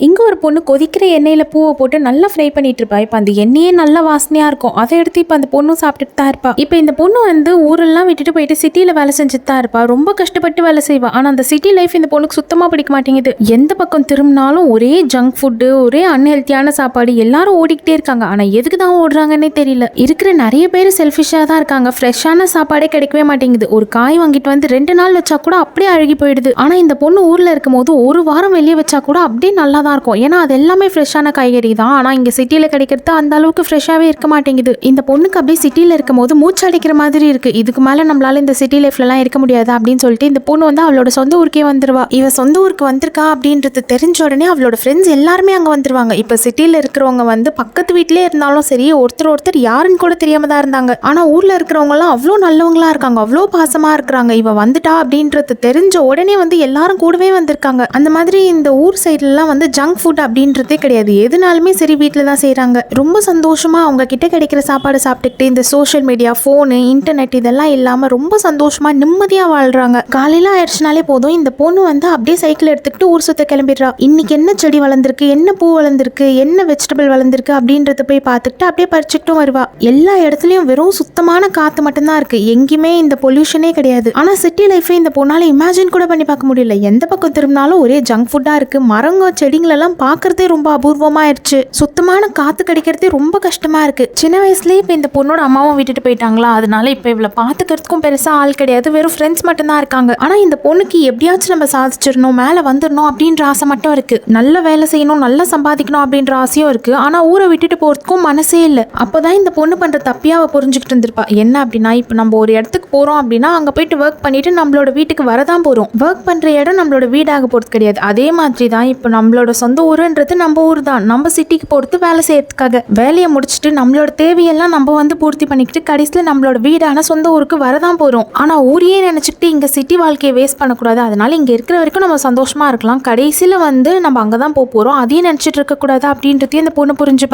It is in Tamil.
இங்க ஒரு பொண்ணு கொதிக்கிற எண்ணெயில பூவை போட்டு நல்லா ஃப்ரை பண்ணிட்டு இருப்பா. இப்ப அந்த எண்ணெயே நல்ல வாசனையா இருக்கும். அதை எடுத்து இப்ப அந்த பொண்ணும் சாப்பிட்டுட்டு தான் இருப்பா. இப்ப இந்த பொண்ணு வந்து ஊரெல்லாம் விட்டுட்டு போயிட்டு சிட்டில வேலை செஞ்சுட்டு தான் இருப்பா. ரொம்ப கஷ்டப்பட்டு வேலை செய்வா. ஆனா அந்த சிட்டி லைஃப் இந்த பொண்ணுக்கு சுத்தமா பிடிக்க மாட்டேங்குது. எந்த பக்கம் திரும்பினாலும் ஒரே ஜங்க் ஃபுட்டு, ஒரே அன்ஹெல்த்தியான சாப்பாடு. எல்லாரும் ஓடிக்கிட்டே இருக்காங்க. ஆனா எதுக்கு தான் ஓடுறாங்கன்னே தெரியல. இருக்கிற நிறைய பேர் செல்ஃபிஷா தான் இருக்காங்க. ஃப்ரெஷ்ஷான சாப்பாடே கிடைக்கவே மாட்டேங்குது. ஒரு காய் வாங்கிட்டு வந்து 2 நாள் வச்சா கூட அப்படியே அழுகி போயிடுது. ஆனா இந்த பொண்ணு ஊர்ல இருக்கும் போது ஒரு வாரம் வெளியே வச்சா கூட அப்படியே நல்லா தான் இருக்கும். ஏன்னா அது எல்லாமே ஃப்ரெஷ்ஷான காய்கறி தான். ஆனா இங்க சிட்டில கிடைக்கிறது அந்த அளவுக்கு ஃப்ரெஷ்ஷாவே இருக்க மாட்டேங்குது. இந்த பொண்ணுக்கு அப்படியே சிட்டில இருக்கும் போது மூச்சு அடைக்கிற மாதிரி இருக்கு. இதுக்கு மேல நம்மளால இந்த சிட்டி லைஃப்ல எல்லாம் இருக்க முடியாது அப்படின்னு சொல்லிட்டு இந்த பொண்ணு வந்து அவளோட சொந்த ஊருக்கே வந்துருவா. இவ சொந்த ஊருக்கு வந்திருக்கா அப்படின்றது தெரிஞ்ச உடனே அவளோட ஃப்ரெண்ட்ஸ் எல்லாருமே அங்க வந்துருவாங்க. இப்ப சிட்டில இருக்கிறவங்க வந்து பக்கத்து வீட்லயே இருந்தாலும் சரி, ஒருத்தர் யாருன்னு கூட தெரியாம தான் இருந்தாங்க. ஆனா ஊர்ல இருக்கிறவங்க எல்லாம் அவ்வளோ நல்லவங்களா இருக்காங்க, அவ்வளோ பாசமா இருக்கிறாங்க. இவ வந்துட்டா அப்படின்றது தெரிஞ்ச உடனே வந்து எல்லாரும் கூடவே வந்திருக்காங்க. அந்த மாதிரி இந்த ஊர் சைட்ல எல்லாம் வந்து ஜங்க் ஃபுட் அப்படின்றதே கிடையாது. எதுனாலுமே சரி வீட்டில் தான் செய்கிறாங்க. ரொம்ப சந்தோஷமா அவங்க கிட்ட கிடைக்கிற சாப்பாடு சாப்பிட்டுக்கிட்டு இந்த சோஷியல் மீடியா, ஃபோனு, இன்டர்நெட் இதெல்லாம் இல்லாமல் ரொம்ப சந்தோஷமா நிம்மதியாக வாழ்றாங்க. காலையில் ஆயிடுச்சுனாலே போதும் இந்த பொண்ணு வந்து அப்படியே சைக்கிள் எடுத்துக்கிட்டு ஊர் சுத்த கிளம்பிடுறா. இன்னைக்கு என்ன செடி வளர்ந்துருக்கு, என்ன பூ வளர்ந்துருக்கு, என்ன வெஜிடபிள் வளர்ந்துருக்கு அப்படின்றத போய் பார்த்துக்கிட்டு அப்படியே பறிச்சுக்கிட்டும் வருவா. எல்லா இடத்துலையும் வெறும் சுத்தமான காற்று மட்டும்தான் இருக்கு. எங்கேயுமே இந்த பொல்யூஷனே கிடையாது. ஆனால் சிட்டி லைஃபை இந்த பொண்ணால இமேஜின் கூட பண்ணி பார்க்க முடியல. எந்த பக்கம் திரும்பினாலும் ஒரே ஜங்க் ஃபுட்டாக இருக்கு. மரங்க செடிங்களெல்லாம் பார்க்கறதே ரொம்ப அபூர்வமாயிடுச்சு. சுத்தமான காத்து கிடைக்கிறதே ரொம்ப கஷ்டமா இருக்கு. சின்ன வயசுலயே இப்ப இந்த பொண்ணோட அம்மாவும் விட்டுட்டு போயிட்டாங்களா, அதனால இப்ப இவளை பாத்துக்கிறதுக்கும் பெருசா ஆள் கிடையாது. வெறும் ஃப்ரெண்ட்ஸ் மட்டும் தான் இருக்காங்க. ஆனா இந்த பொண்ணுக்கு எப்படியாச்சும் நம்ம சாதிச்சிடணும், மேல வந்துடணும் அப்படின்ற ஆசை மட்டும் இருக்கு. நல்ல வேலை செய்யணும், நல்லா சம்பாதிக்கணும் அப்படின்ற ஆசையும் இருக்கு. ஆனா ஊரை விட்டுட்டு போறதுக்கும் மனசே இல்ல. அப்பதான் இந்த பொண்ணு பண்ற தப்பியா அவ புரிஞ்சுக்கிட்டு இருந்திருப்பா. என்ன அப்படின்னா, இப்ப நம்ம ஒரு இடத்துக்கு போறோம் அப்படின்னா அங்க போயிட்டு ஒர்க் பண்ணிட்டு நம்மளோட வீட்டுக்கு வரதான் போறோம். ஒர்க் பண்ற இடம் நம்மளோட வீடாக போறது கிடையாது. அதே மாதிரி தான் இப்ப நம்மளோட சொந்த ஊருன்றது நம்ம ஊர் தான். நம்ம சிட்டிக்கு போறது வேலை செய்யறதுக்காக. வேலையை முடிச்சுட்டு நம்மளோட தேவையெல்லாம் நம்ம வந்து பூர்த்தி பண்ணிக்கிட்டு கடைசியில் நம்மளோட வீடான சொந்த ஊருக்கு வரதான் போறோம். ஆனா ஊரையே நினைச்சுக்கிட்டு இங்க சிட்டி வாழ்க்கையை வேஸ்ட் பண்ணக்கூடாது. அதனால இங்க இருக்கிற வரைக்கும் நம்ம சந்தோஷமா இருக்கலாம். கடைசியில வந்து நம்ம அங்கதான் போறோம், அதையும் நினைச்சிட்டு இருக்க கூடாது அப்படின்றதையும் இந்த பொண்ணு புரிஞ்சுப்பா.